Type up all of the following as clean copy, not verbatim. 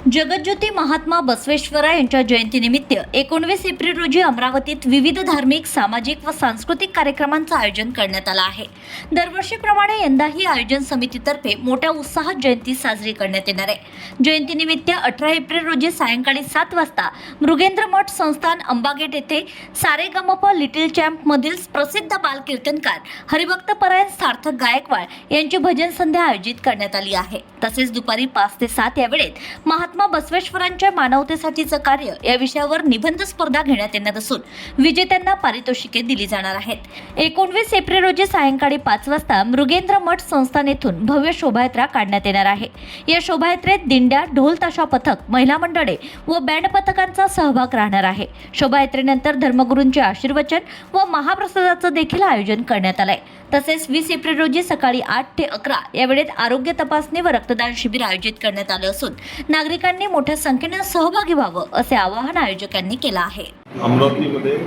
जगज्योती महात्मा बसवेश्वरा यांच्या जयंतीनिमित्त 19 एप्रिल रोजी अमरावतीत विविध धार्मिक, सामाजिक व सांस्कृतिक कार्यक्रमांचं आयोजन करण्यात आलं आहे। दरवर्षीप्रमाणे यंदाही आयोजन समितीतर्फे मोठ्या उत्साहात जयंती साजरी करण्यात येणार आहे। जयंतीनिमित्त 18 एप्रिल रोजी सायंकाळी 7 वाजता मृगेंद्र मठ संस्थान अंबागेट येथे सारेगमप लिटिल चॅम्प मधील प्रसिद्ध बालकीर्तनकार हरिभक्त परायण सार्थक गायकवाड यांची भजन संध्या आयोजित करण्यात आली आहे। तसेच दुपारी 5 ते 7 या वेळेत महात्मा बसवेश्वरांच्या मानवतेसाठीचं कार्य या विषयावर निबंध स्पर्धा घेण्यात येणार असून विजेत्यांना पारितोषिके दिली जाणार आहेत। 19 एप्रिल रोजी सायंकाळी 5 वाजता मृगेंद्र मठ संस्थान येथून भव्य शोभायात्रा काढण्यात येणार आहे। या शोभायात्रेत दिंड्या, ढोल ताशा पथक, महिला मंडळे व बँड पथकांचा सहभाग राहणार आहे। शोभायात्रेनंतर धर्मगुरूंचे आशीर्वचन व महाप्रसादाचं देखील आयोजन करण्यात आलंय। तसेच 20 एप्रिल रोजी सकाळी 8 ते 11 या वेळेत आरोग्य तपासणी व रक्तदान शिबिर आयोजित करण्यात आलं असून नागरिकांनी मोठ्या संख्येने सहभागी व्हावं असे आवाहन आयोजकांनी केलं आहे। अमरावतीमध्ये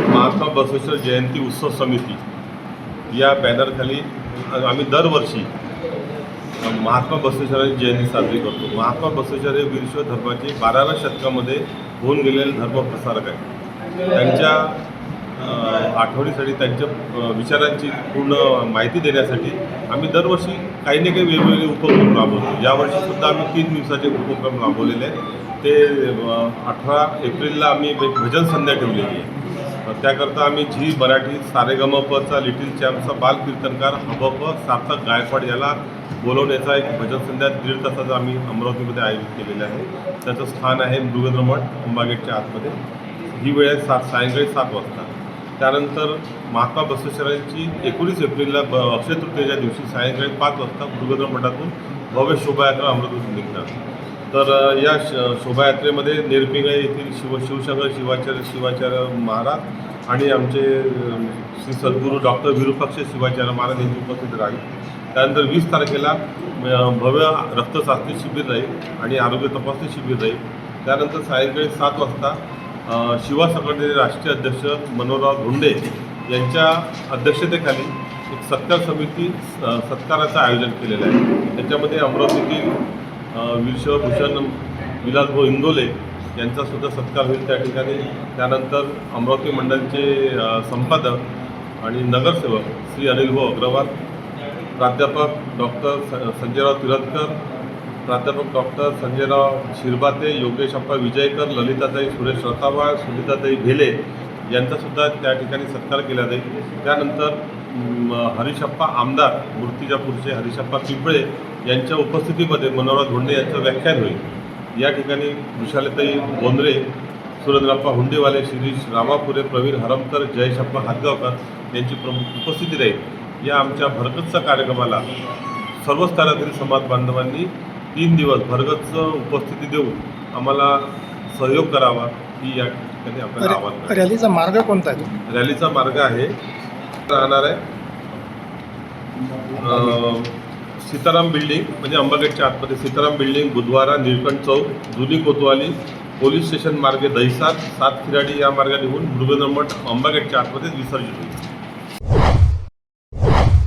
महात्मा बसवेश्वर जयंती उत्सव समिती या बॅनरखाली आम्ही दरवर्षी महात्मा बसवेश्वरांची जयंती साजरी करतो। महात्मा बसवेश्वर हे वीरशैव धर्माचे 12व्या शतकामध्ये होऊन गेलेले धर्मप्रसारक आहेत। त्यांच्या आठवणीसाठी, त्यांच्या विचारांची पूर्ण माहिती देण्यासाठी आम्ही दरवर्षी काही ना काही वेगवेगळे उपक्रम राबवतो। यावर्षीसुद्धा आम्ही 3 दिवसाचे उपक्रम राबवलेले आहेत। ते 18 एप्रिलला आम्ही एक भजन संध्या ठेवलेली आहे। त्याकरता आम्ही झी मराठी सारेगमपचा लिटिल चॅम्पचा बालकीर्तनकार हरिभक्त सार्थक गायकवाड याला बोलवण्याचा एक भजन संध्या 1.5 तासाचा आम्ही अमरावतीमध्ये आयोजित केलेलं आहे। त्याचं स्थान आहे मृगेंद्र मठ अंबागेटच्या आतमध्ये। ही वेळ आहे सायंकाळी 7 वाजता। त्यानंतर महात्मा बसवेश्वरांची 19 एप्रिलला अक्षय तृतीयेच्या दिवशी सायंकाळी 5 वाजता मृगेंद्र मठातून भव्य शोभायात्रा अमरावतीतून निघणार। तर या शोभायात्रेमध्ये नेरपिंगा येथील शिवाचार्य महाराज आणि आमचे श्री सद्गुरू डॉक्टर विरूपाक्ष शिवाचार्य महाराज यांची उपस्थित राहील। त्यानंतर 20 तारखेला भव्य रक्त चाचणी शिबिर राहील आणि आरोग्य तपासणी शिबिर राहील। त्यानंतर सायंकाळी 7 वाजता शिवा संघटनेचे राष्ट्रीय अध्यक्ष मनोहरराव धोंडे यांच्या अध्यक्षतेखाली एक सत्कार समिती सत्काराचं आयोजन केलेलं आहे। त्याच्यामध्ये अमरावतीतील वीरशैव भूषण विलासभाऊ इंगोले यांचासुद्धा सत्कार होईल त्या ठिकाणी। त्यानंतर अमरावती मंडळाचे संपादक आणि नगरसेवक श्री अनिलभाऊ अग्रवाल, प्राध्यापक डॉक्टर संजयराव तिरतकर, प्राध्यापक डॉक्टर संजयराव शिरबाते, योगेशप्पा विजयकर, ललिताताई सुरेश रतावा, सुनीताताई भेले यांचासुद्धा त्या ठिकाणी सत्कार केला जाईल। त्यानंतर हरीशप्पा आमदार मूर्तिजापूरचे हरीशप्पा पिंपळे यांच्या उपस्थितीमध्ये मनोहरराव धोंडे यांचं व्याख्यान होईल। या ठिकाणी वृषालीताई बोंद्रे, सुरेंद्रप्पा हुंडेवाले, शिरीष रामापुरे, प्रवीण हरमकर, जयेशप्पा हातगावकर यांची प्रमुख उपस्थिती राहील। या आमच्या भरगच्च कार्यक्रमाला सर्व स्तरातील समाज बांधवांनी 3 दिवस भरगच्च उपस्थिती देऊन आम्हाला सहयोग करावा ही या ठिकाणी आपल्याला आवाहन आहे। रॅलीचा मार्ग कोणता आहे? रॅलीचा मार्ग आहे राहणार आहे सीताराम बिल्डिंग, म्हणजे अंबागेटच्या आतमध्ये सीताराम बिल्डिंग, बुधवारा, निळकंठ चौक, जुनी कोतवाली, पोलीस स्टेशन मार्गे दहिसार, 7 खिराडी या मार्गाने होऊन मृगेंद्र मठ अंबागेटच्या आतमध्ये विसर्जित होईल।